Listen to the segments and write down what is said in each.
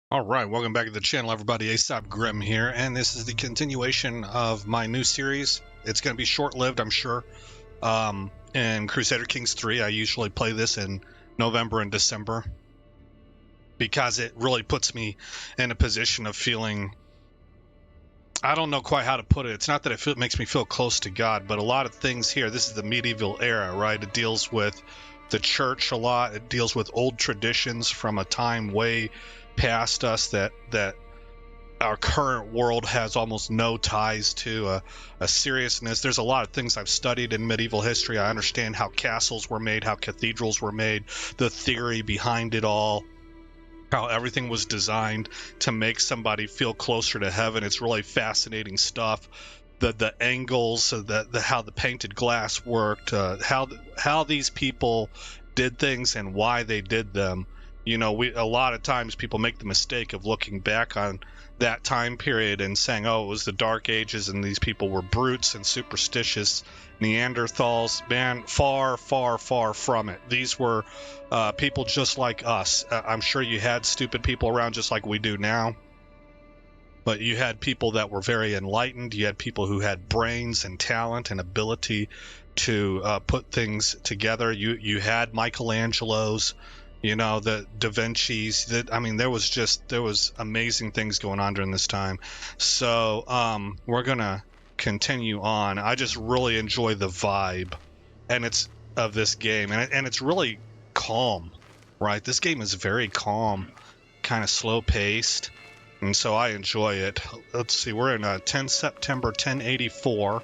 All right, welcome back to the channel, everybody. Aesop Grim here, and this is the continuation of my new series. It's going to be short-lived, I'm sure. In Crusader Kings 3, I usually play this in November and December because it really puts me in a position of feeling, I don't know quite how to put it. It's not that it makes me feel close to God, but a lot of things here, this is the medieval era, right? It deals with the church a lot. It deals with old traditions from a time way past us that our current world has almost no ties to a seriousness. There's a lot of things I've studied in medieval history. I understand how castles were made, how cathedrals were made, the theory behind it all, how everything was designed to make somebody feel closer to heaven. It's really fascinating stuff. The angles, how the painted glass worked, how these people did things and why they did them. You know, a lot of times people make the mistake of looking back on that time period and saying, oh, it was the Dark Ages and these people were brutes and superstitious Neanderthals. Man, far, far, far from it. These were people just like us. I'm sure you had stupid people around just like we do now. But you had people that were very enlightened. You had people who had brains and talent and ability to put things together. You had Michelangelo's, you know, the Da Vinci's. There was amazing things going on during this time. So we're gonna continue on. I just really enjoy the vibe, of this game, and it's really calm, right? This game is very calm, kind of slow paced. And so I enjoy it. Let's see, we're in 10 September 1084.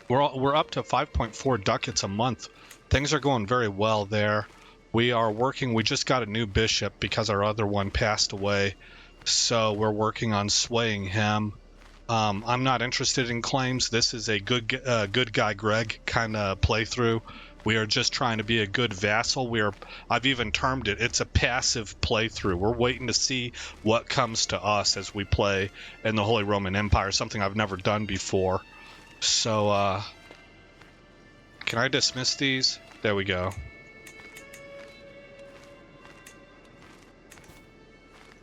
We're up to 5.4 ducats a month. Things are going very well there. We are working, we just got a new bishop because our other one passed away. So we're working on swaying him. I'm not interested in claims. This is a good guy Greg kind of playthrough. We are just trying to be a good vassal. I've even termed it's a passive playthrough. We're waiting to see what comes to us as we play in the Holy Roman Empire, something I've never done before. So, can I dismiss these? There we go.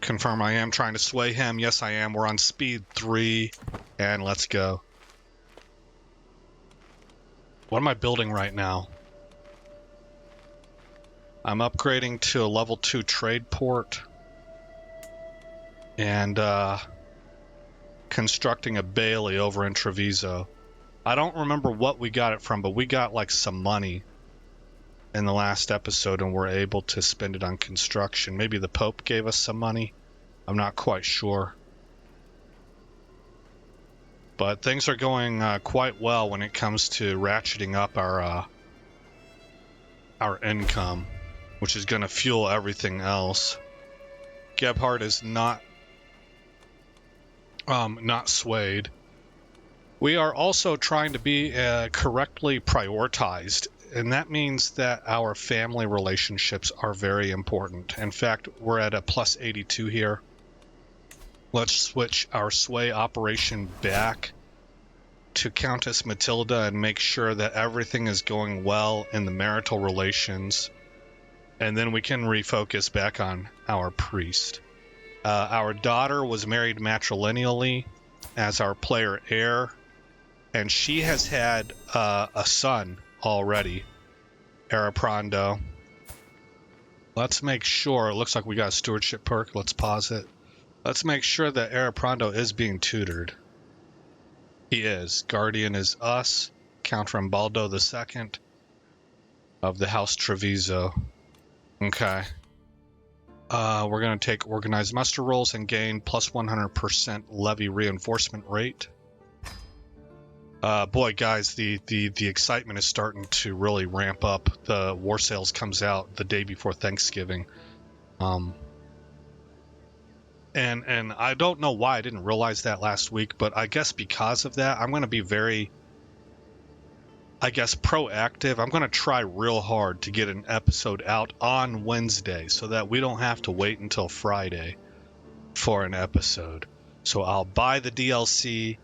Confirm I am trying to sway him. Yes, I am. We're on speed 3, and let's go. What am I building right now? I'm upgrading to a level 2 trade port and constructing a bailey over in Treviso. I don't remember what we got it from, but we got like some money in the last episode and we're able to spend it on construction. Maybe the Pope gave us some money. I'm not quite sure. But things are going quite well when it comes to ratcheting up our income, which is going to fuel everything else. Gebhard is not swayed. We are also trying to be correctly prioritized, and that means that our family relationships are very important. In fact, we're at a plus 82 here. Let's switch our sway operation back to Countess Matilda and make sure that everything is going well in the marital relations. And then we can refocus back on our priest. Our daughter was married matrilineally as our player heir, and she has had a son already, Araprando. Let's make sure, it looks like we got a stewardship perk. Let's pause it. Let's make sure that Araprando is being tutored. He is. Guardian is us, Count Rambaldo II of the House Treviso. Okay. We're going to take organized muster rolls and gain plus 100% levy reinforcement rate. Boy, guys, the excitement is starting to really ramp up. The War Sales comes out the day before Thanksgiving. And I don't know why I didn't realize that last week, but I guess because of that, I'm going to be very, proactive. I'm going to try real hard to get an episode out on Wednesday so that we don't have to wait until Friday for an episode. So I'll buy the DLC.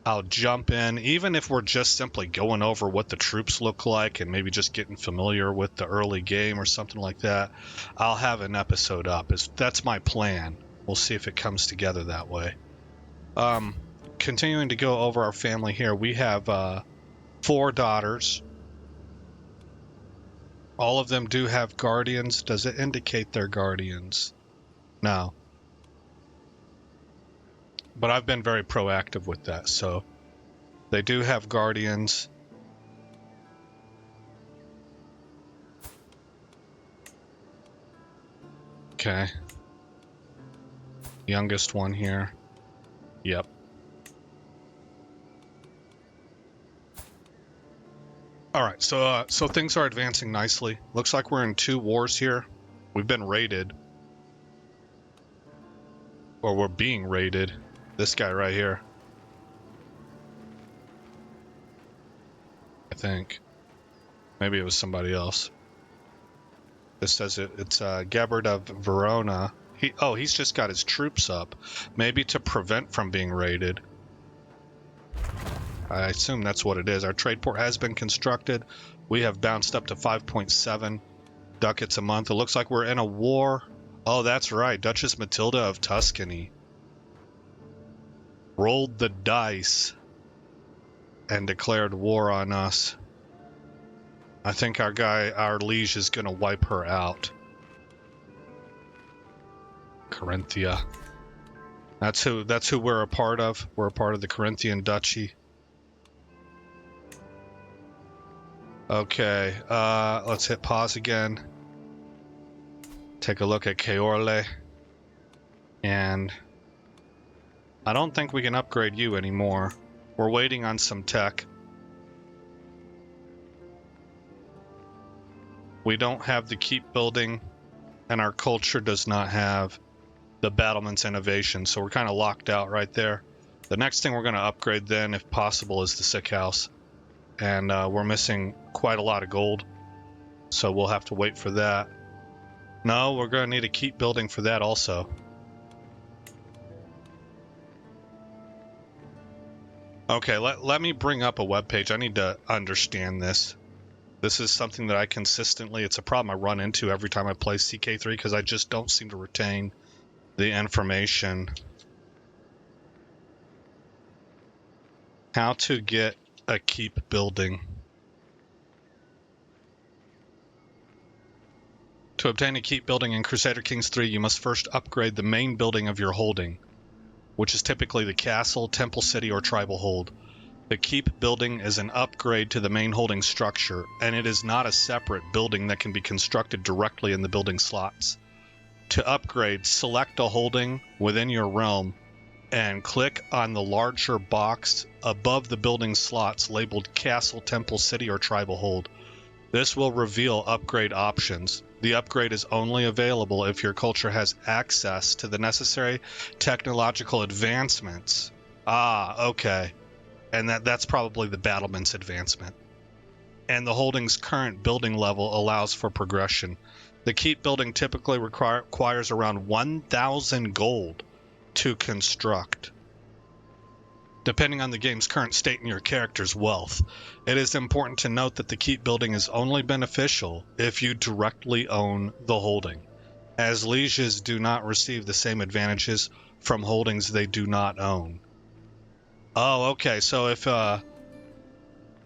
I'll jump in, even if we're just simply going over what the troops look like and maybe just getting familiar with the early game or something like that. I'll have an episode up. That's my plan. We'll see if it comes together that way. Continuing to go over our family here, we have 4 daughters. All of them do have guardians. Does it indicate they're guardians? No. But I've been very proactive with that, so they do have guardians. Okay. Youngest one here. Yep. All right, so things are advancing nicely. Looks like we're in 2 wars here. We've been raided. Or we're being raided. This guy right here. I think. Maybe it was somebody else. This says it's Gabbard of Verona. He's just got his troops up. Maybe to prevent from being raided. I assume that's what it is. Our trade port has been constructed. We have bounced up to 5.7 ducats a month. It looks like we're in a war. Oh, that's right. Duchess Matilda of Tuscany rolled the dice and declared war on us. I think our liege is going to wipe her out. Carinthia. That's who we're a part of. We're a part of the Corinthian Duchy. Okay, let's hit pause again. Take a look at Caorle. And I don't think we can upgrade you anymore. We're waiting on some tech. We don't have the keep building, and our culture does not have the battlements innovation, so we're kind of locked out right there. The next thing we're going to upgrade then, if possible, is the sick house. And we're missing quite a lot of gold, so we'll have to wait for that. No, we're going to need to keep building for that also. Okay, let me bring up a web page. I need to understand this. This is something that I consistently, it's a problem I run into every time I play CK3 because I just don't seem to retain the information. How to get a keep building. To obtain a keep building in Crusader Kings 3, you must first upgrade the main building of your holding, which is typically the castle, temple city, or tribal hold. The keep building is an upgrade to the main holding structure, and it is not a separate building that can be constructed directly in the building slots. To upgrade, select a holding within your realm and click on the larger box above the building slots labeled Castle, Temple, City, or Tribal Hold. This will reveal upgrade options. The upgrade is only available if your culture has access to the necessary technological advancements. Ah, okay. And that's probably the battlement's advancement. And the holding's current building level allows for progression. The keep building typically requires around 1,000 gold to construct, depending on the game's current state and your character's wealth. It is important to note that the keep building is only beneficial if you directly own the holding, as lieges do not receive the same advantages from holdings they do not own. Oh, okay. So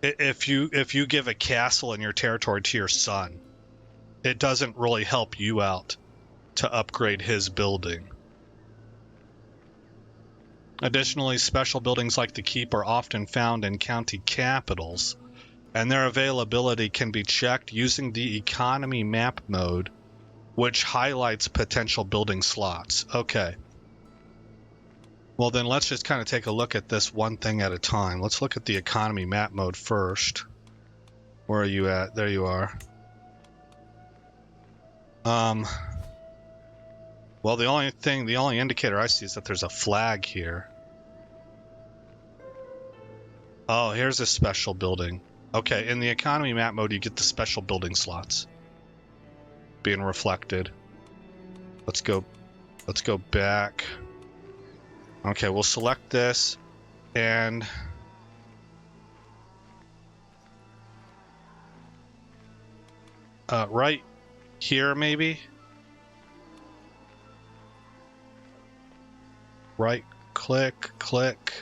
if you give a castle in your territory to your son, it doesn't really help you out to upgrade his building. Additionally, special buildings like the keep are often found in county capitals, and their availability can be checked using the economy map mode, which highlights potential building slots. Okay. Well, then let's just kind of take a look at this one thing at a time. Let's look at the economy map mode first. Where are you at? There you are. Well, the only indicator I see is that there's a flag here. Oh, here's a special building. Okay, in the economy map mode, you get the special building slots being reflected. Let's go back. Okay, we'll select this, and right here, maybe? Right click, click.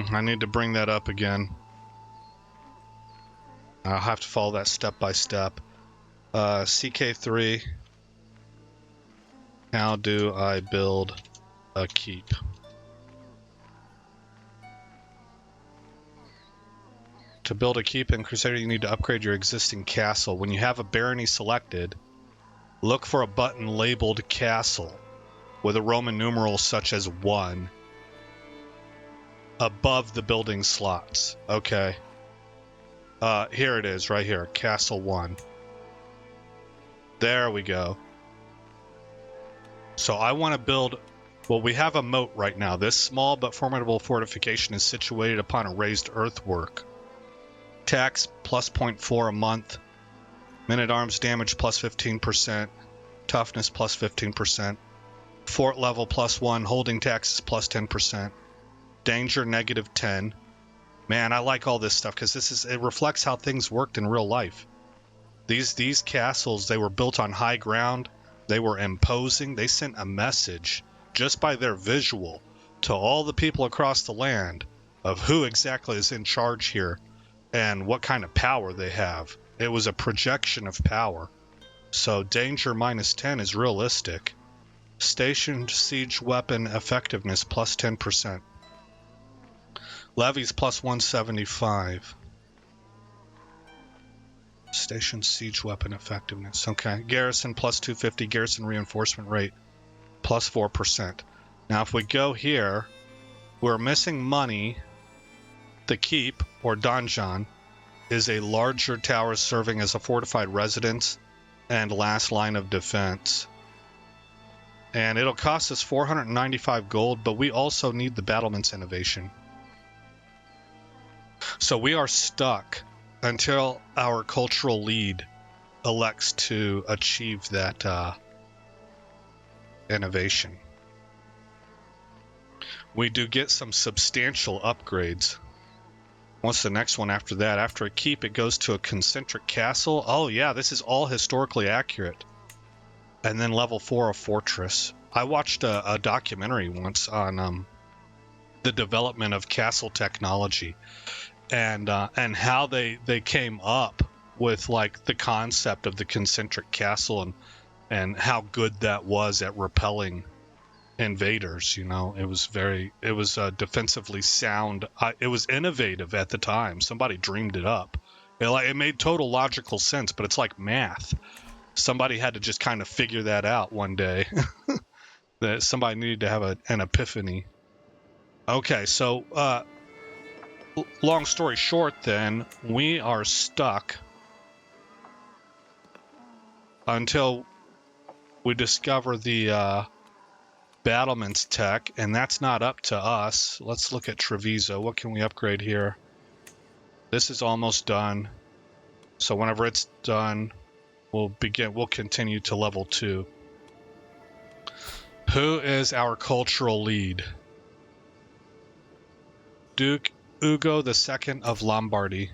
I need to bring that up again. I'll have to follow that step by step. CK3. How do I build a keep? To build a keep in Crusader, you need to upgrade your existing castle. When you have a barony selected, look for a button labeled castle with a Roman numeral such as 1 above the building slots. Okay. Here it is, right here, Castle 1. There we go. So I want to build, well, we have a moat right now. This small but formidable fortification is situated upon a raised earthwork. Tax plus 0.4 a month. Men-at-arms damage plus 15%. Toughness plus 15%. Fort level plus 1. Holding taxes plus 10%. Danger negative 10. Man, I like all this stuff because it reflects how things worked in real life. These castles, they were built on high ground. They were imposing. They sent a message just by their visual to all the people across the land of who exactly is in charge here and what kind of power they have. It was a projection of power. So danger minus 10 is realistic. Stationed siege weapon effectiveness plus 10%. Levies plus 175. Station siege weapon effectiveness. Okay. Garrison plus 250. Garrison reinforcement rate plus 4%. Now, if we go here, we're missing money. The keep, or donjon, is a larger tower serving as a fortified residence and last line of defense. And it'll cost us 495 gold, but we also need the battlements innovation. So we are stuck until our cultural lead elects to achieve that innovation. We do get some substantial upgrades. What's the next one after that? After a keep, it goes to a concentric castle. Oh yeah, this is all historically accurate. And then level 4, a fortress. I watched a documentary once on the development of castle technology. And how they came up with like the concept of the concentric castle and how good that was at repelling invaders. You know, it was defensively sound. It was innovative at the time. Somebody dreamed it up. It made total logical sense, but it's like math. Somebody had to just kind of figure that out one day. That somebody needed to have an epiphany. Okay, so long story short, then, we are stuck until we discover the battlements tech, and that's not up to us. Let's look at Treviso. What can we upgrade here? This is almost done. So whenever it's done, we'll continue to level 2. Who is our cultural lead? Duke Ugo II of Lombardy.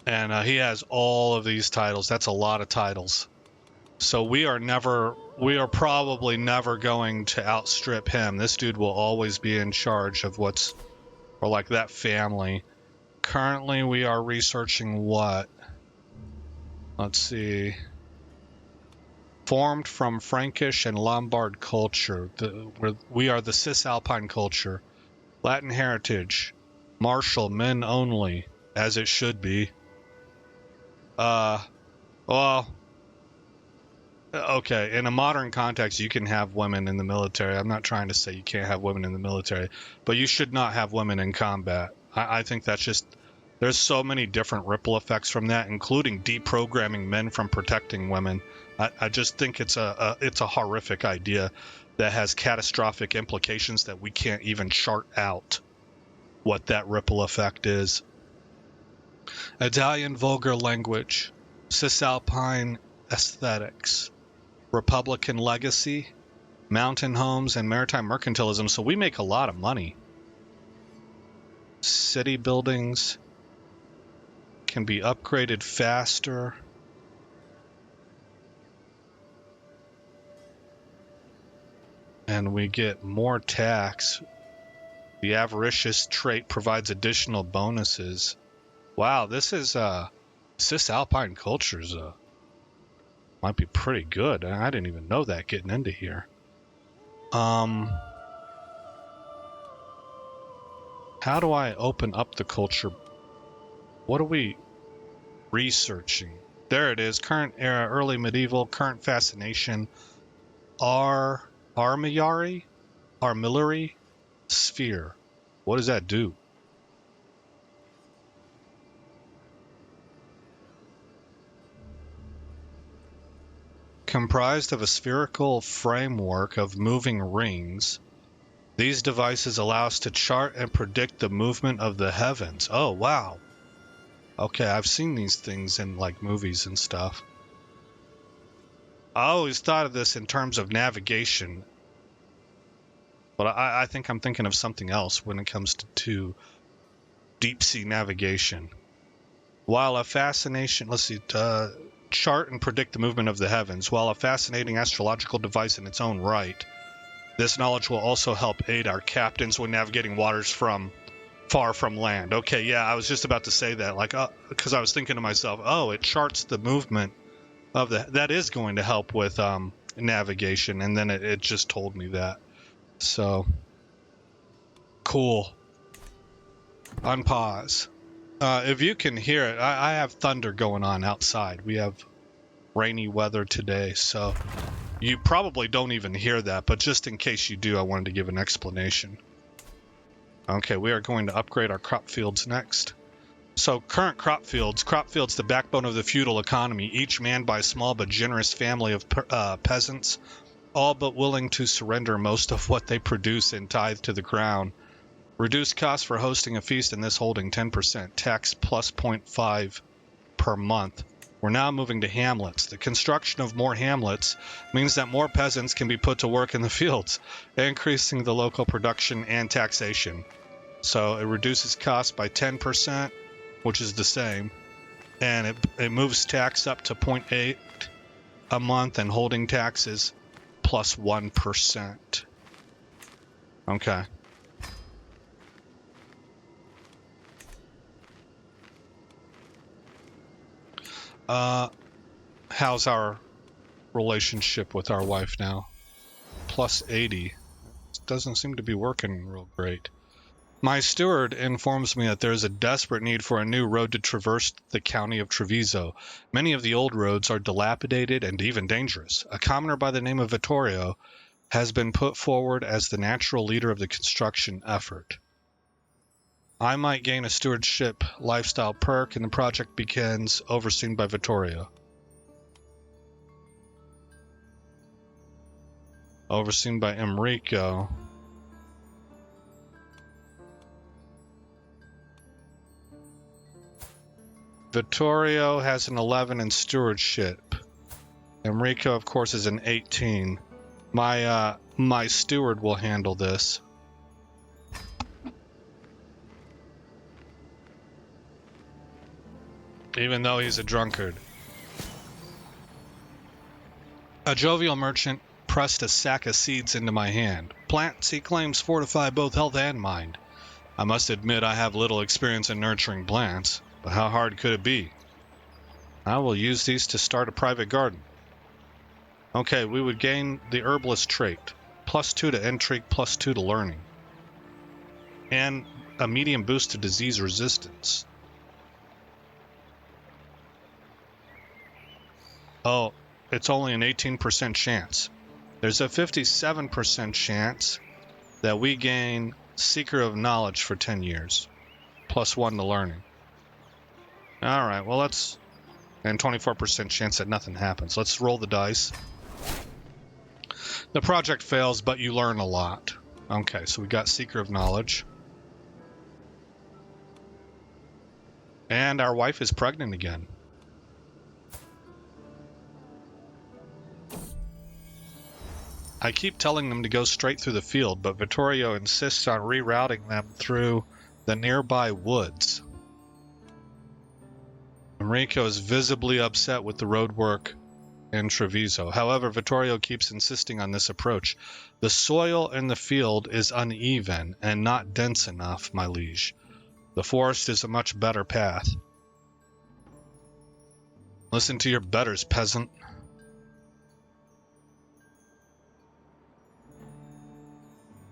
And he has all of these titles. That's a lot of titles. So we are probably never going to outstrip him. This dude will always be in charge of that family. Currently, we are researching what? Let's see. Formed from Frankish and Lombard culture. We are the Cisalpine culture. Latin heritage. Martial, men only, as it should be. Well, okay, in a modern context, you can have women in the military. I'm not trying to say you can't have women in the military, but you should not have women in combat. I think that's just, there's so many different ripple effects from that, including deprogramming men from protecting women. I just think it's a horrific idea that has catastrophic implications that we can't even chart out what that ripple effect is. Italian vulgar language, Cisalpine aesthetics, Republican legacy, mountain homes, and maritime mercantilism. So we make a lot of money. City buildings can be upgraded faster. And we get more tax. The avaricious trait provides additional bonuses. Wow, this is Cisalpine cultures might be pretty good. I didn't even know that getting into here. How do I open up the culture? What are we researching? There it is. Current era, early medieval, current fascination, armillary, sphere. What does that do? Comprised of a spherical framework of moving rings, these devices allow us to chart and predict the movement of the heavens. Oh, wow. Okay, I've seen these things in like movies and stuff. I always thought of this in terms of navigation, but I think I'm thinking of something else when it comes to deep sea navigation. While a fascination, chart and predict the movement of the heavens. While a fascinating astrological device in its own right, this knowledge will also help aid our captains when navigating waters far from land. Okay, yeah, I was just about to say that, like, because I was thinking to myself, oh, it charts the movement of that is going to help with navigation, and then it just told me that. So, cool. Unpause. If you can hear it, I have thunder going on outside. We have rainy weather today, so you probably don't even hear that, but just in case you do, I wanted to give an explanation. Okay, we are going to upgrade our crop fields next. So current crop fields, the backbone of the feudal economy, each manned by a small but generous family of peasants, all but willing to surrender most of what they produce in tithe to the crown. Reduced costs for hosting a feast in this holding 10%, tax plus 0.5 per month. We're now moving to hamlets. The construction of more hamlets means that more peasants can be put to work in the fields, increasing the local production and taxation. So it reduces costs by 10%, which is the same, and it moves tax up to 0.8 a month and holding taxes plus 1%. Okay. How's our relationship with our wife now? Plus 80. Doesn't seem to be working real great. My steward informs me that there is a desperate need for a new road to traverse the county of Treviso. Many of the old roads are dilapidated and even dangerous. A commoner by the name of Vittorio has been put forward as the natural leader of the construction effort. I might gain a stewardship lifestyle perk, and the project begins, overseen by Vittorio. Overseen by Enrico. Vittorio has an 11 in stewardship. Enrico, of course, is an 18. My steward will handle this. Even though he's a drunkard. A jovial merchant pressed a sack of seeds into my hand. Plants, he claims, fortify both health and mind. I must admit I have little experience in nurturing plants, but how hard could it be? I will use these to start a private garden. Okay, we would gain the herbalist trait. +2 to intrigue, +2 to learning. And a medium boost to disease resistance. Oh, it's only an 18% chance. There's a 57% chance that we gain Seeker of Knowledge for 10 years. +1 to learning. Alright, well let's... And 24% chance that nothing happens. Let's roll the dice. The project fails, but you learn a lot. Okay, so we got Seeker of Knowledge. And our wife is pregnant again. I keep telling them to go straight through the field, but Vittorio insists on rerouting them through the nearby woods. Enrico is visibly upset with the road work in Treviso. However, Vittorio keeps insisting on this approach. The soil in the field is uneven and not dense enough, my liege. The forest is a much better path. Listen to your betters, peasant.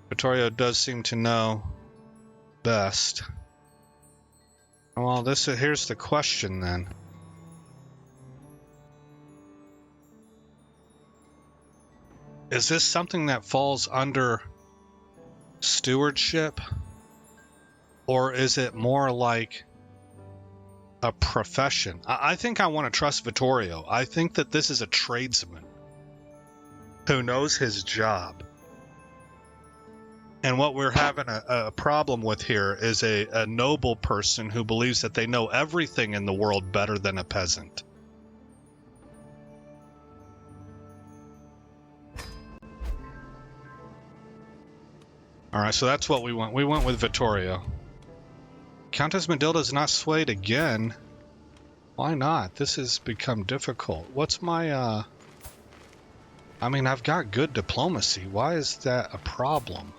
Vittorio does seem to know best. Well, here's the question then. Is this something that falls under stewardship? Or is it more like a profession? I think I want to trust Vittorio. I think that this is a tradesman who knows his job. And what we're having a problem with here is a noble person who believes that they know everything in the world better than a peasant. All right, so that's what we went. We went with Vittorio. Countess Madilda's not swayed again. Why not? This has become difficult. What's my, I mean, I've got good diplomacy. Why is that a problem?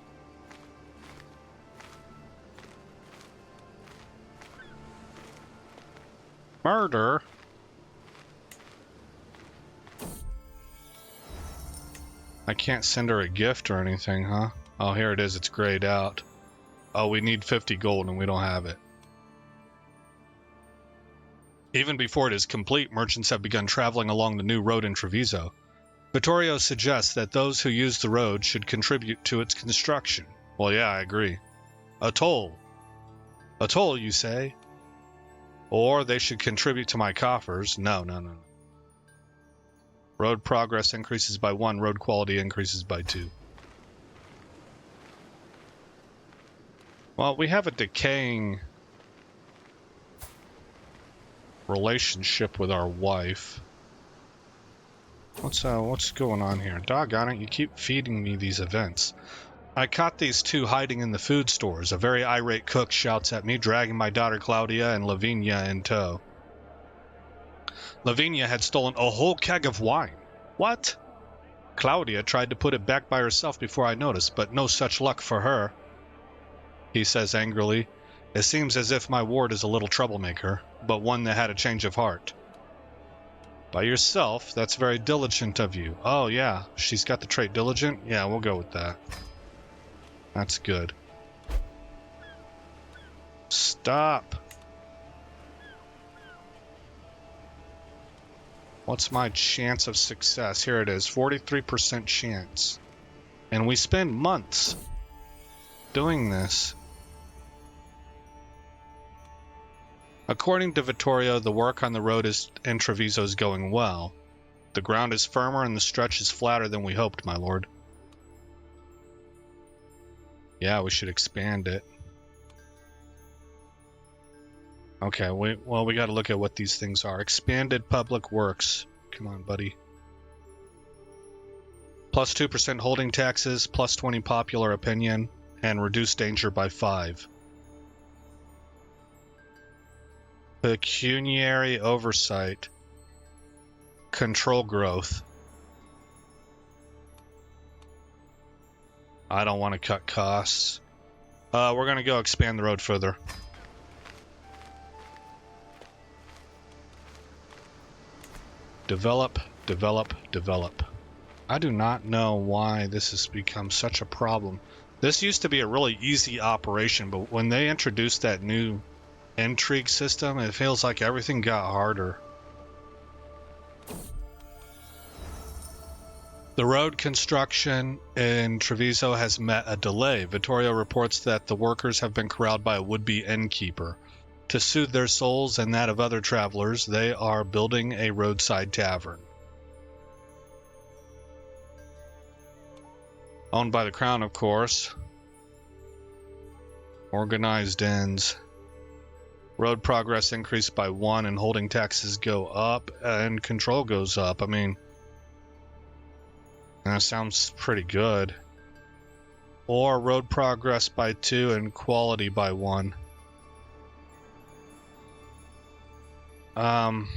Murder? I can't send her a gift or anything, huh? Oh, here it is. It's grayed out. Oh, we need 50 gold and we don't have it. Even before it is complete, merchants have begun traveling along the new road in Treviso. Vittorio suggests that those who use the road should contribute to its construction. Well, yeah, I agree. A toll. A toll, you say? Or they should contribute to my coffers. No. Road progress increases by 1, road quality increases by 2. Well, we have a decaying relationship with our wife. What's going on here? Doggone it, you keep feeding me these events. I caught these two hiding in the food stores. A very irate cook shouts at me, dragging my daughter Claudia and Lavinia in tow. Lavinia had stolen a whole keg of wine. What? Claudia tried to put it back by herself before I noticed, but no such luck for her. He says angrily. It seems as if my ward is a little troublemaker, but one that had a change of heart. By yourself? That's very diligent of you. Oh yeah, she's got the trait diligent? Yeah, we'll go with that. That's good. Stop. What's my chance of success? Here it is, 43% chance. And we spend months doing this. According to Vittorio, the work on the road in Treviso is going well. The ground is firmer and the stretch is flatter than we hoped, my lord. Yeah, we should expand it. Okay, we got to look at what these things are. Expanded public works. Come on, buddy. Plus 2% holding taxes, plus 20 popular opinion, and reduced danger by 5. Pecuniary oversight. Control growth. I don't want to cut costs. We're going to go expand the road further. Develop, develop, develop. I do not know why this has become such a problem. This used to be a really easy operation, but when they introduced that new intrigue system, it feels like everything got harder. The road construction in Treviso has met a delay. Vittorio reports that the workers have been corralled by a would-be innkeeper. To soothe their souls and that of other travelers, they are building a roadside tavern. Owned by the crown, of course. Organized inns. Road progress increased by 1 and holding taxes go up and control goes up. I mean, that sounds pretty good. Or road progress by 2 and quality by 1. I'm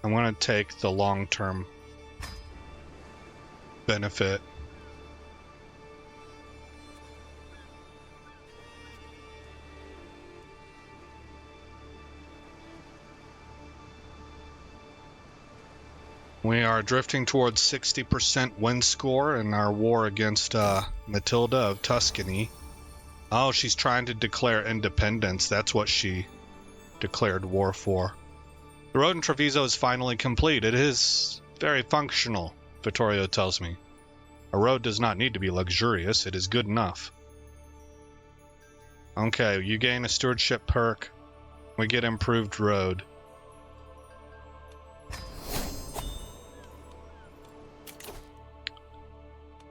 going to take the long-term benefit. We are drifting towards 60% win score in our war against Matilda of Tuscany. Oh, she's trying to declare independence. That's what she declared war for. The road in Treviso is finally complete. It is very functional, Vittorio tells me. A road does not need to be luxurious. It is good enough. Okay, you gain a stewardship perk. We get improved road.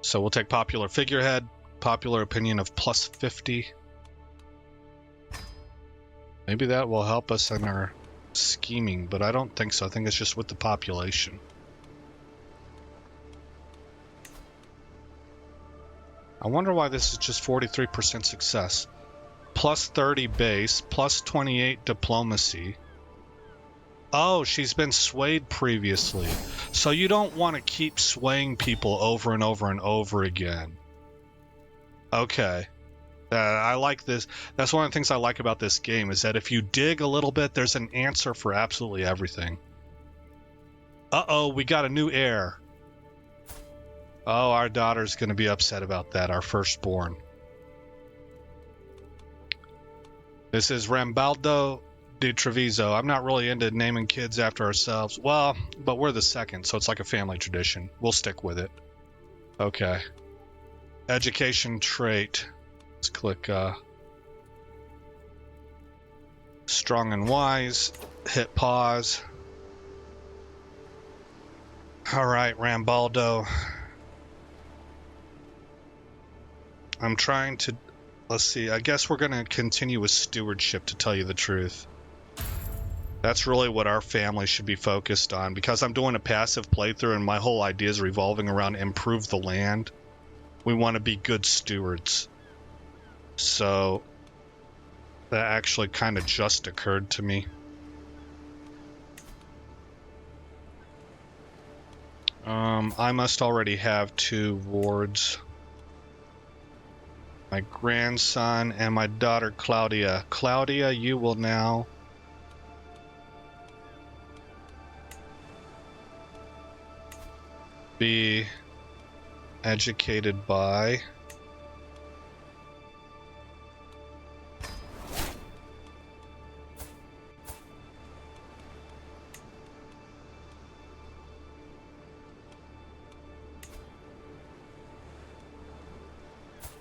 So we'll take popular figurehead, popular opinion of plus 50. Maybe that will help us in our scheming, but I don't think so. I think it's just with the population. I wonder why this is just 43% success. Plus 30 base, plus 28 diplomacy. Oh, she's been swayed previously. So you don't want to keep swaying people over and over and over again. Okay. I like this. That's one of the things I like about this game, is that if you dig a little bit, there's an answer for absolutely everything. Uh-oh, we got a new heir. Oh, our daughter's going to be upset about that, our firstborn. This is Rambaldo de Treviso. I'm not really into naming kids after ourselves. Well, but we're the second, so it's like a family tradition. We'll stick with it. Okay. Education trait. Let's click strong and wise. Hit pause. All right, Rambaldo. I'm trying to... Let's see. I guess we're going to continue with stewardship, to tell you the truth. That's really what our family should be focused on, because I'm doing a passive playthrough and my whole idea is revolving around improve the land. We want to be good stewards. So that actually kind of just occurred to me. I must already have 2 wards. My grandson and my daughter Claudia. Claudia, you will now be educated by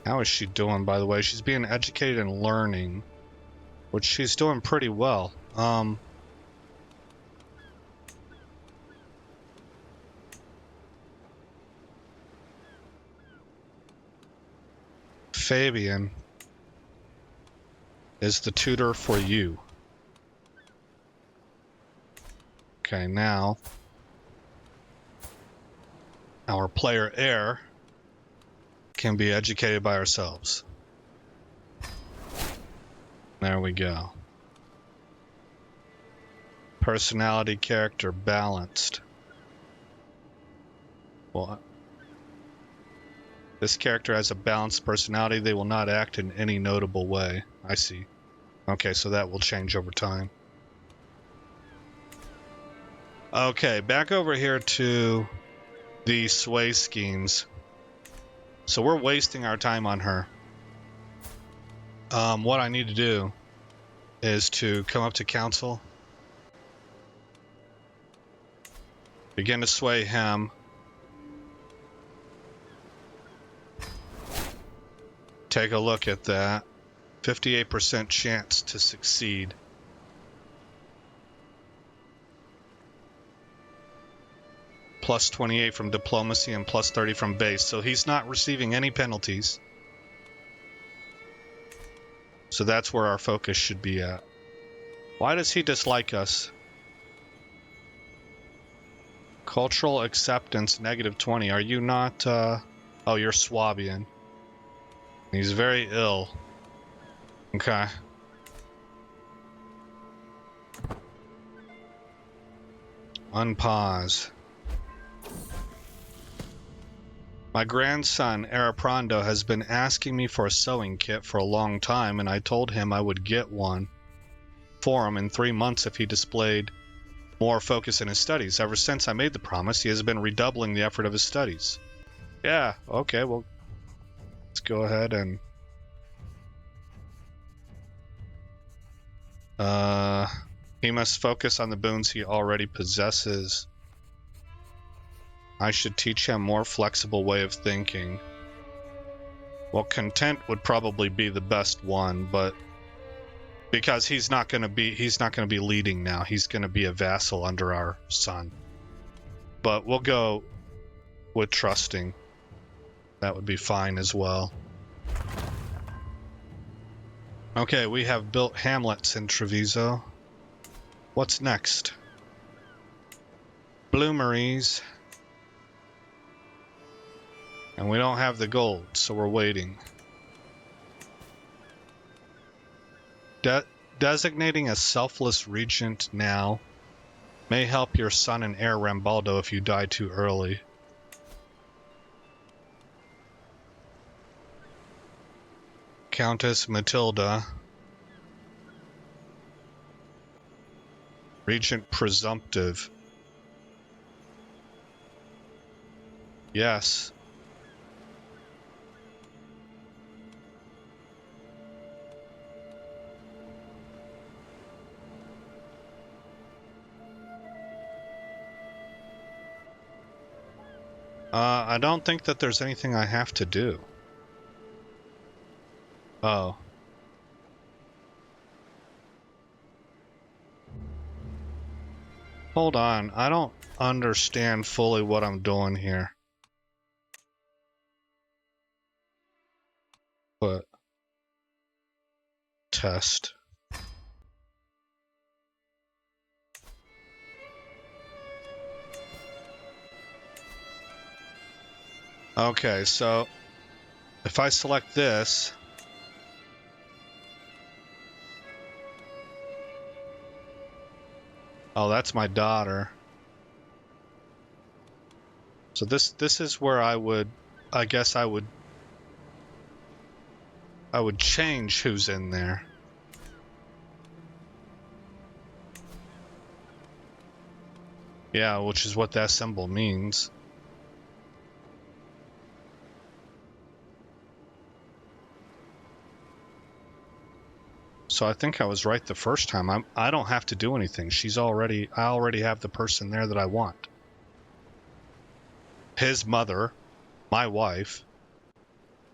How is she doing, by the way? She's being educated and learning, which she's doing pretty well. Fabian is the tutor for you. Okay, now our player heir can be educated by ourselves. There we go. Personality, character, balanced. Well, this character has a balanced personality. They will not act in any notable way. I see. Okay, so that will change over time. Okay, back over here to the sway schemes. So we're wasting our time on her. What I need to do is to come up to council, begin to sway him, take a look at that. 58% chance to succeed. Plus 28 from diplomacy and plus 30 from base. So he's not receiving any penalties. So that's where our focus should be at. Why does he dislike us? Cultural acceptance, -20. Are you not, Oh, you're Swabian. He's very ill. Okay. Unpause. My grandson, Araprando, has been asking me for a sewing kit for a long time, and I told him I would get one for him in 3 months if he displayed more focus in his studies. Ever since I made the promise, he has been redoubling the effort of his studies. Yeah, okay, well, let's go ahead and... he must focus on the boons he already possesses. I should teach him more flexible way of thinking. Well, content would probably be the best one, but because he's not going to be leading now. He's going to be a vassal under our son. But we'll go with trusting. That would be fine as well. Okay, we have built hamlets in Treviso. What's next? Bloomeries. And we don't have the gold, so we're waiting. Designating a selfless regent now may help your son and heir Rambaldo if you die too early. Countess Matilda. Regent presumptive. Yes. I don't think that there's anything I have to do. Oh. Hold on, I don't understand fully what I'm doing here. But... test. Okay, so if I select this, oh, that's my daughter. So this is where I guess I would change who's in there. Yeah, which is what that symbol means. So I think I was right the first time. I don't have to do anything. I already have the person there that I want. His mother, my wife,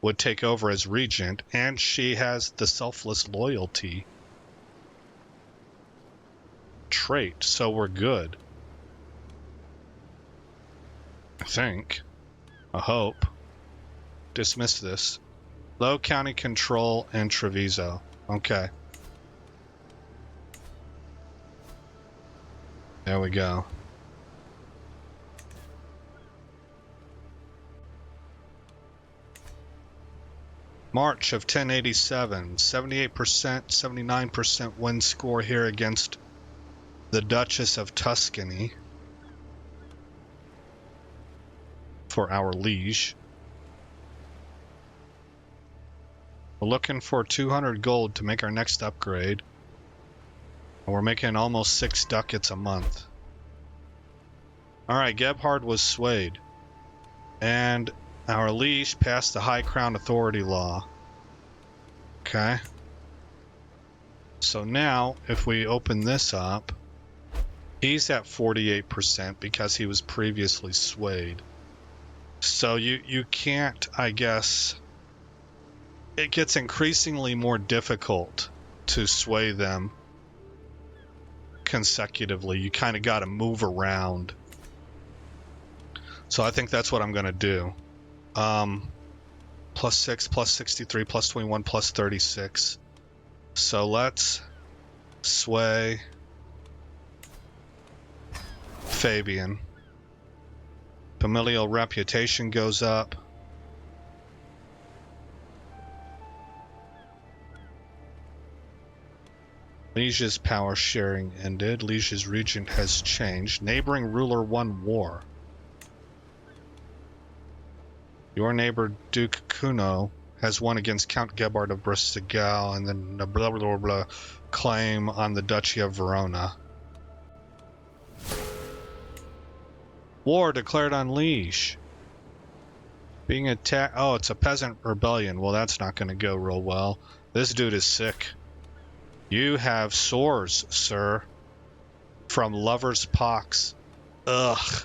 would take over as regent, and she has the selfless loyalty trait, so we're good. I think. I hope. Dismiss this. Low county control and Treviso. Okay. There we go. March of 1087, 78%, 79% win score here against the Duchess of Tuscany for our liege. We're looking for 200 gold to make our next upgrade. And we're making almost 6 ducats a month. Alright, Gebhard was swayed. And our liege passed the High Crown Authority law. Okay. So now, if we open this up, he's at 48% because he was previously swayed. So you can't, I guess... It gets increasingly more difficult to sway them consecutively. You kind of got to move around. So I think that's what I'm going to do. Plus 6, plus 63, plus 21, plus 36. So let's Sway. Fabian. Familial reputation goes up. Liege's power sharing ended. Liege's regent has changed. Neighboring ruler won war. Your neighbor Duke Kuno has won against Count Gebhard of Brissagal and then blah blah blah blah claim on the Duchy of Verona. War declared on Liege. Being attacked. Oh, it's a peasant rebellion. Well, that's not going to go real well. This dude is sick. You have sores, sir. From lover's pox. Ugh.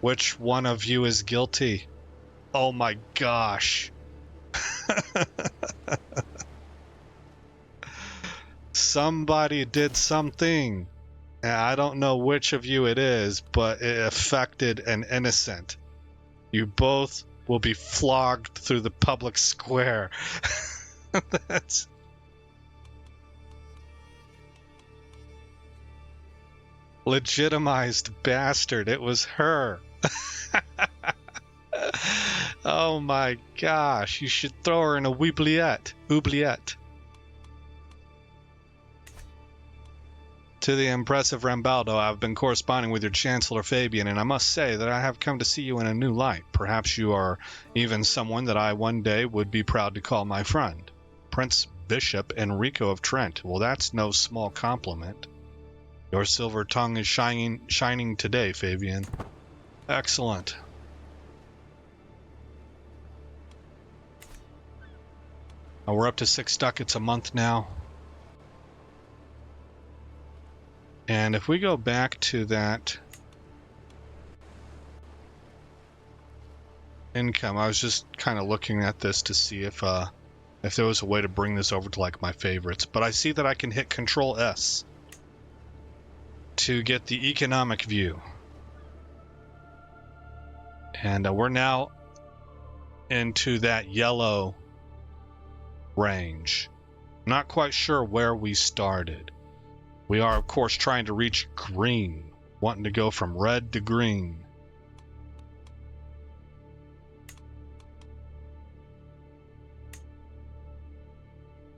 Which one of you is guilty? Oh my gosh. Somebody did something. And I don't know which of you it is, but it affected an innocent. You both will be flogged through the public square. That's... legitimized bastard. It was her. Oh my gosh. You should throw her in a oubliette. Oubliette. To the impressive Rambaldo, I've been corresponding with your Chancellor Fabian, and I must say that I have come to see you in a new light. Perhaps you are even someone that I one day would be proud to call my friend. Prince Bishop Enrico of Trent. Well, that's no small compliment. Your silver tongue is shining today, Fabian. Excellent. We're up to 6 ducats a month now. And if we go back to that income, I was just kind of looking at this to see if there was a way to bring this over to like my favorites. But I see that I can hit Control S to get the economic view. And we're now into that yellow range. Not quite sure where we started. We are, of course, trying to reach green, wanting to go from red to green.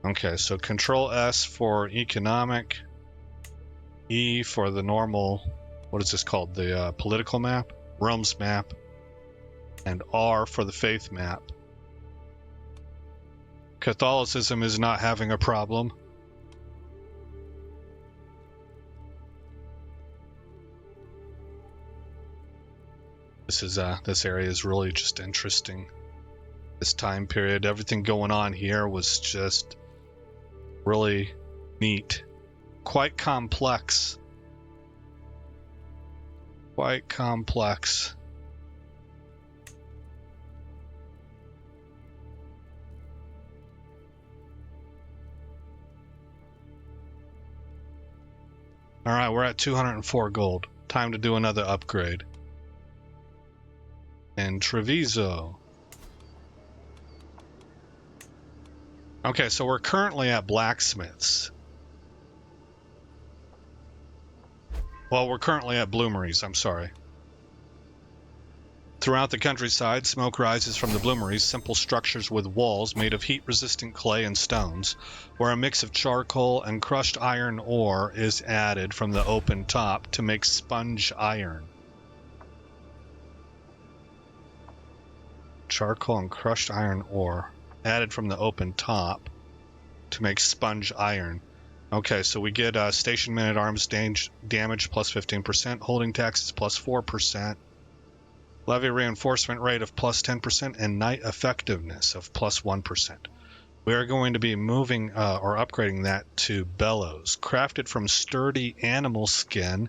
Okay, so Control S for economic, E for the normal, what is this called? The political map, Rome's map, and R for the faith map. Catholicism is not having a problem. This area is really just interesting. This time period, everything going on here was just really neat. Quite complex. Quite complex. All right, we're at 204 gold. Time to do another upgrade. And Treviso. Okay, so we're currently at blacksmiths. Well, we're currently at bloomeries, I'm sorry. Throughout the countryside, smoke rises from the bloomeries, simple structures with walls made of heat-resistant clay and stones, where a mix of charcoal and crushed iron ore is added from the open top to make sponge iron. Charcoal and crushed iron ore added from the open top to make sponge iron. Okay, so we get station man-at-arms damage plus 15%, holding taxes plus 4%, levy reinforcement rate of plus 10%, and night effectiveness of plus 1%. We are going to be moving or upgrading that to bellows. Crafted from sturdy animal skin,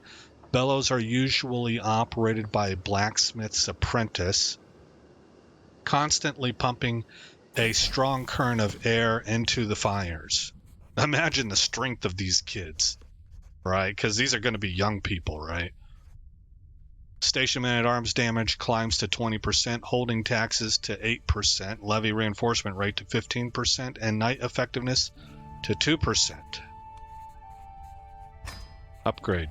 bellows are usually operated by a blacksmith's apprentice, constantly pumping a strong current of air into the fires. Imagine the strength of these kids, right? Because these are going to be young people, right? Station man-at-arms damage climbs to 20%, holding taxes to 8%, levy reinforcement rate to 15%, and night effectiveness to 2%. Upgrade.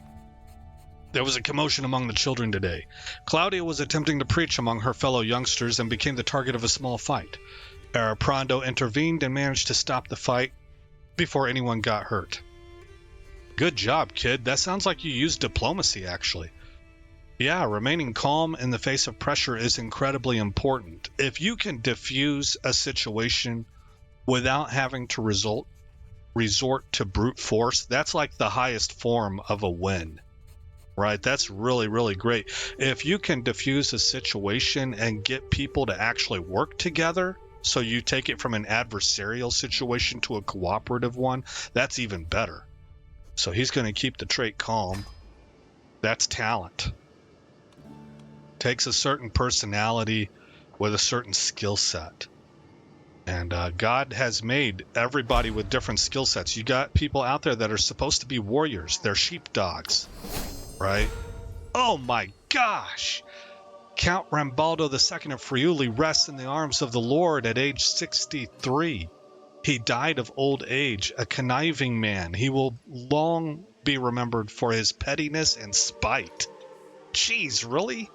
There was a commotion among the children today. Claudia was attempting to preach among her fellow youngsters and became the target of a small fight. Araprando intervened and managed to stop the fight before anyone got hurt. Good job, kid. That sounds like you used diplomacy, actually. Yeah, remaining calm in the face of pressure is incredibly important. If you can diffuse a situation without having to resort to brute force, that's like the highest form of a win. Right, that's really, really great. If you can diffuse a situation and get people to actually work together, so you take it from an adversarial situation to a cooperative one, that's even better. So he's going to keep the trait calm. That's talent. Takes a certain personality with a certain skill set. And God has made everybody with different skill sets. You got people out there that are supposed to be warriors. They're sheepdogs. Right? Oh my gosh! Count Rambaldo II of Friuli rests in the arms of the Lord at age 63. He died of old age, a conniving man. He will long be remembered for his pettiness and spite. Jeez, really?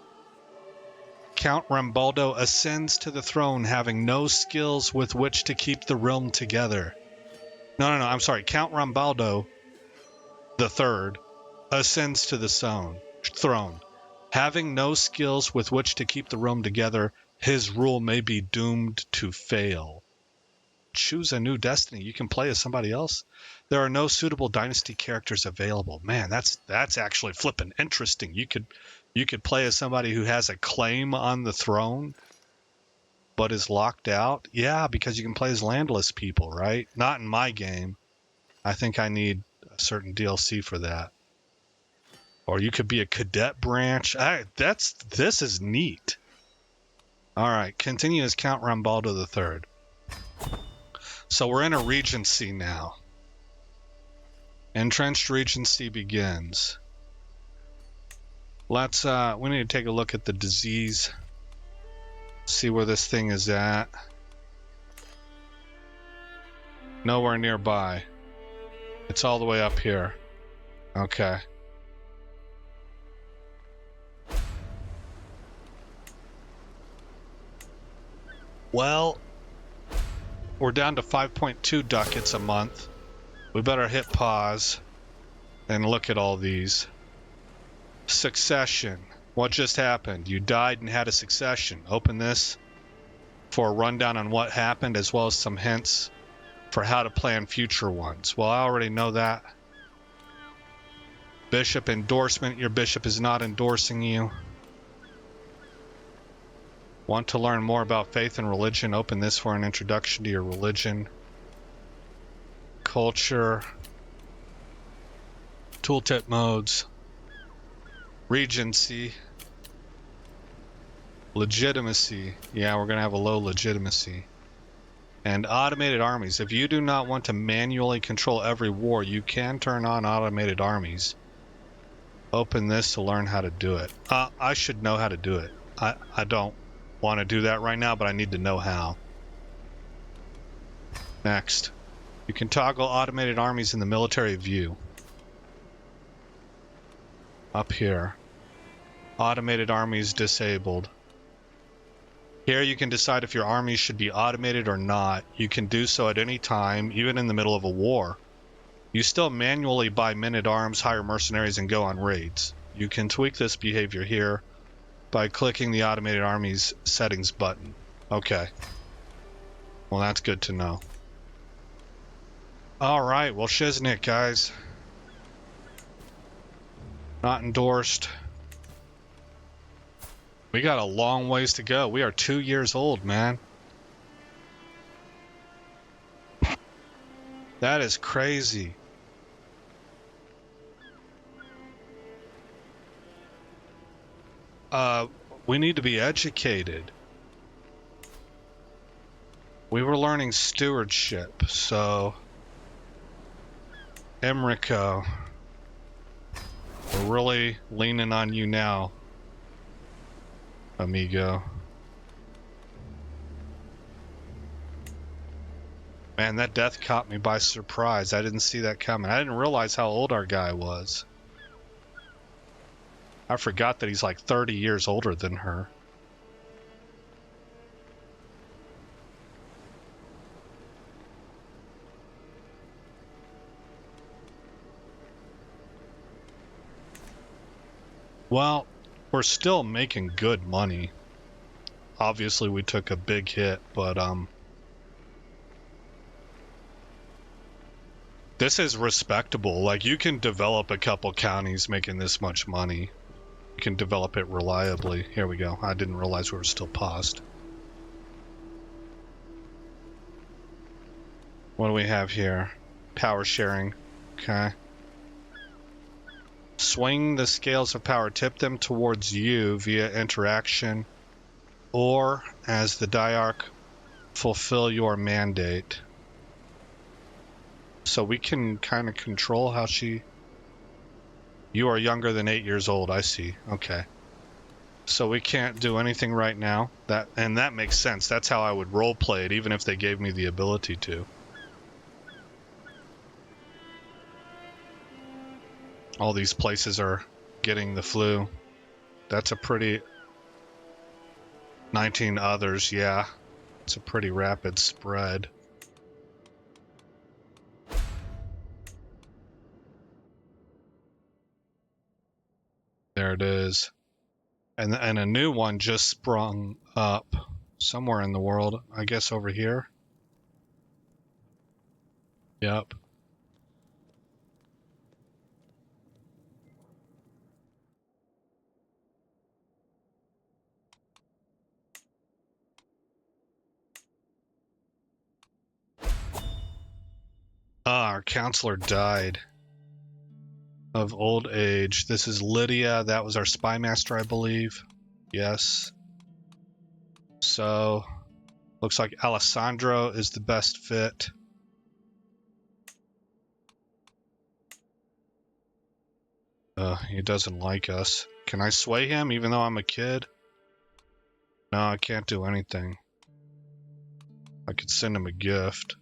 Count Rambaldo ascends to the throne having no skills with which to keep the realm together. No, I'm sorry. Count Rambaldo III ascends to the throne. Having no skills with which to keep the realm together, his rule may be doomed to fail. Choose a new destiny. You can play as somebody else. There are no suitable dynasty characters available. Man, that's actually flipping interesting. You could play as somebody who has a claim on the throne, but is locked out. Yeah, because you can play as landless people, right? Not in my game. I think I need a certain DLC for that. Or you could be a cadet branch. This is neat. All right, continue as Count Rambaldo III. So we're in a regency now. Entrenched regency begins. We need to take a look at the disease. See where this thing is at. Nowhere nearby. It's all the way up here. Okay. Well, we're down to 5.2 ducats a month. We better hit pause and look at all these. Succession. What just happened? You died and had a succession. Open this for a rundown on what happened, as well as some hints for how to plan future ones. Well, I already know that. Bishop endorsement. Your bishop is not endorsing you. Want to learn more about faith and religion? Open this for an introduction to your religion. Culture. Tooltip modes. Regency. Legitimacy. Yeah, we're going to have a low legitimacy. And automated armies. If you do not want to manually control every war, you can turn on automated armies. Open this to learn how to do it. I should know how to do it. I don't want to do that right now, but I need to know how. Next. You can toggle automated armies in the military view. Up here. Automated armies disabled. Here you can decide if your armies should be automated or not. You can do so at any time, even in the middle of a war. You still manually buy men-at-arms, hire mercenaries, and go on raids. You can tweak this behavior here by clicking the automated armies settings button. Okay. Well, that's good to know. Alright, well, Shiznik, guys. Not endorsed. We got a long ways to go. We are 2 years old, man. That is crazy. We need to be educated. We were learning stewardship, so... Emrico. We're really leaning on you now, amigo. Man, that death caught me by surprise. I didn't see that coming. I didn't realize how old our guy was. I forgot that he's like 30 years older than her. Well, we're still making good money. Obviously, we took a big hit, but this is respectable. Like, you can develop a couple counties making this much money. You can develop it reliably. Here we go. I didn't realize we were still paused. What do we have here? Power sharing. Okay. Swing the scales of power. Tip them towards you via interaction, or as the diarch, fulfill your mandate. So we can kind of control how she... You are younger than 8 years old, I see. Okay. So we can't do anything right now. And that makes sense. That's how I would roleplay it, even if they gave me the ability to. All these places are getting the flu. That's a pretty... 19 others, yeah. It's a pretty rapid spread. There it is. And a new one just sprung up somewhere in the world. I guess over here. Yep. Our counselor died of old age. This is Lydia. That was our spy master, I believe. Yes. So, looks like Alessandro is the best fit. He doesn't like us. Can I sway him even though I'm a kid? No, I can't do anything. I could send him a gift.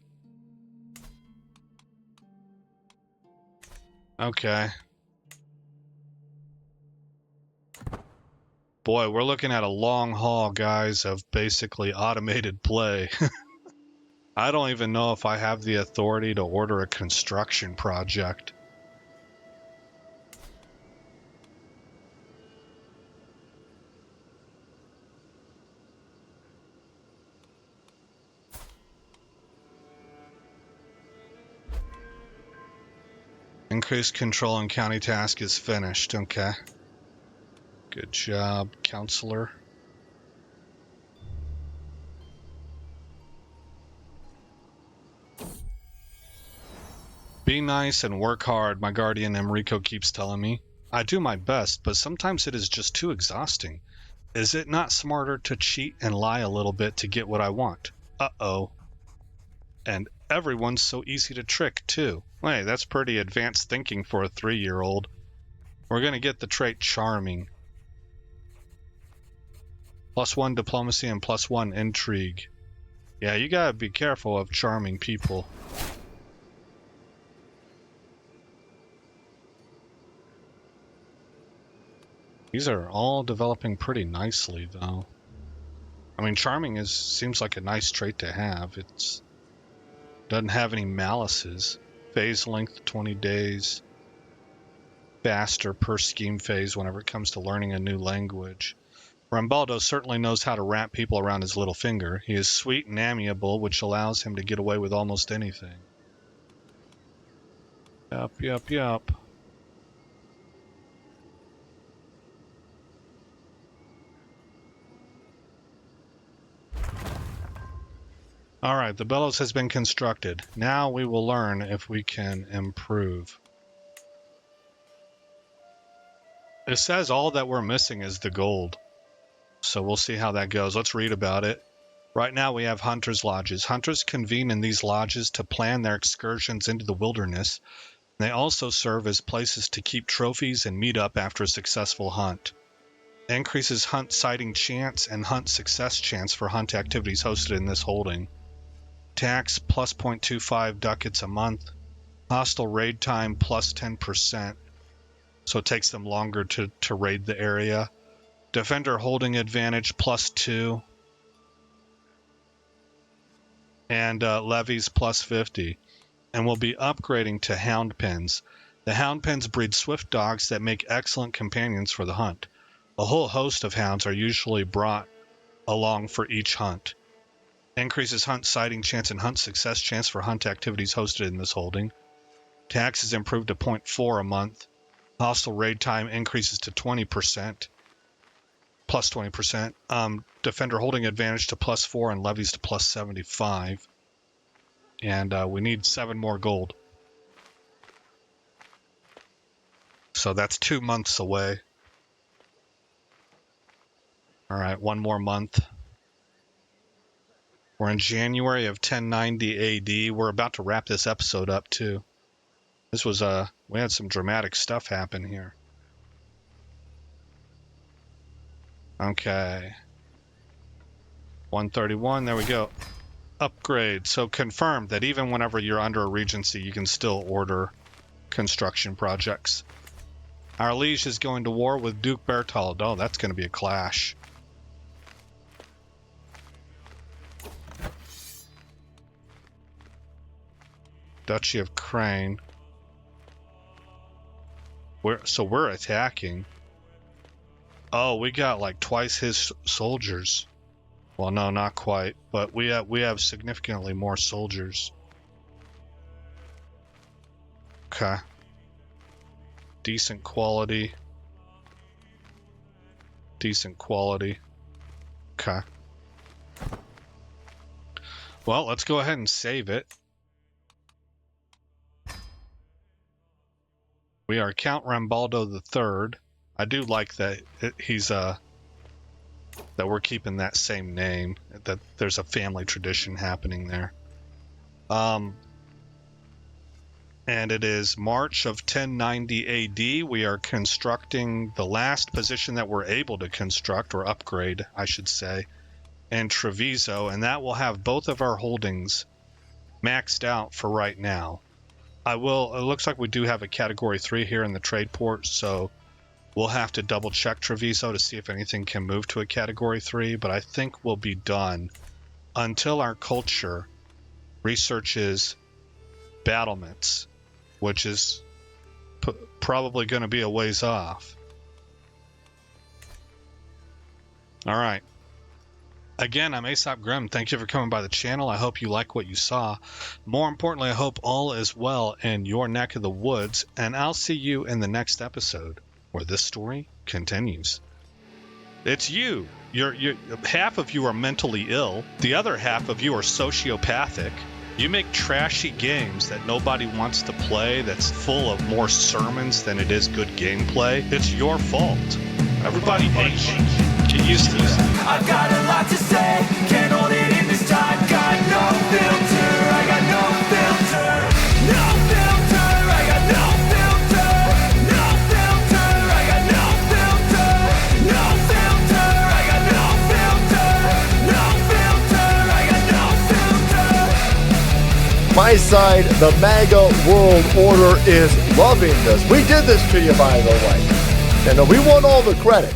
Okay. Boy, we're looking at a long haul, guys, of basically automated play. I don't even know if I have the authority to order a construction project. Increased control and county task is finished. Okay. Good job, counselor. Be nice and work hard, my guardian Enrico keeps telling me. I do my best, but sometimes it is just too exhausting. Is it not smarter to cheat and lie a little bit to get what I want? Uh-oh. And everyone's so easy to trick, too. Hey, that's pretty advanced thinking for a 3-year-old. We're gonna get the trait charming. +1 diplomacy and +1 intrigue. Yeah, you gotta be careful of charming people. These are all developing pretty nicely, though. I mean, charming seems like a nice trait to have. It's doesn't have any malices. Phase length 20 days. Faster per scheme phase whenever it comes to learning a new language. Rambaldo certainly knows how to wrap people around his little finger. He is sweet and amiable, which allows him to get away with almost anything. Yup. Alright, the bellows has been constructed. Now we will learn if we can improve. It says all that we're missing is the gold. So we'll see how that goes. Let's read about it. Right now we have hunters' lodges. Hunters convene in these lodges to plan their excursions into the wilderness. They also serve as places to keep trophies and meet up after a successful hunt. Increases hunt sighting chance and hunt success chance for hunt activities hosted in this holding. Tax plus 0.25 ducats a month. Hostile raid time plus 10%. so it takes them longer to raid the area. Defender holding advantage +2. And levies +50. And we'll be upgrading to hound pens. The hound pens breed swift dogs that make excellent companions for the hunt. A whole host of hounds are usually brought along for each hunt. Increases hunt sighting chance and hunt success chance for hunt activities hosted in this holding. Tax is improved to 0.4 a month. Hostile raid time increases to 20%. Plus 20%. Defender holding advantage to +4 and levies to +75. And we need 7 more gold. So that's 2 months away. All right, 1 more month. We're in January of 1090 AD. We're about to wrap this episode up too. This was we had some dramatic stuff happen here. Okay. 131, there we go. Upgrade. So confirmed that even whenever you're under a regency, you can still order construction projects. Our liege is going to war with Duke Berthold. Oh, that's going to be a clash. Duchy of Crane. So we're attacking. Oh, we got like twice his soldiers. Well, no, not quite, but we have significantly more soldiers. Okay. Decent quality. Decent quality. Okay. Well, let's go ahead and save it. We are Count Rambaldo III. I do like that he's that we're keeping that same name, that there's a family tradition happening there. And it is March of 1090 AD. We are constructing the last position that we're able to construct, or upgrade, I should say, in Treviso, and that will have both of our holdings maxed out for right now. It looks like we do have a Category 3 here in the trade port, so we'll have to double check Treviso to see if anything can move to a Category 3, but I think we'll be done until our culture researches battlements, which is probably going to be a ways off. All right. Again, I'm Aesop Grimm. Thank you for coming by the channel. I hope you like what you saw. More importantly, I hope all is well in your neck of the woods, and I'll see you in the next episode where this story continues. It's you. You're half of you are mentally ill. The other half of you are sociopathic. You make trashy games that nobody wants to play, that's full of more sermons than it is good gameplay. It's your fault. Everybody hates you. Get used to this. I've got a lot to say, can't hold it in this time. Got no filter, I got no filter. No filter, I got no filter. No filter, I got no filter. No filter, I got no filter. No filter, I got no filter. My side, the MAGA world order, is loving this. We did this to you, by the way. And we want all the credit.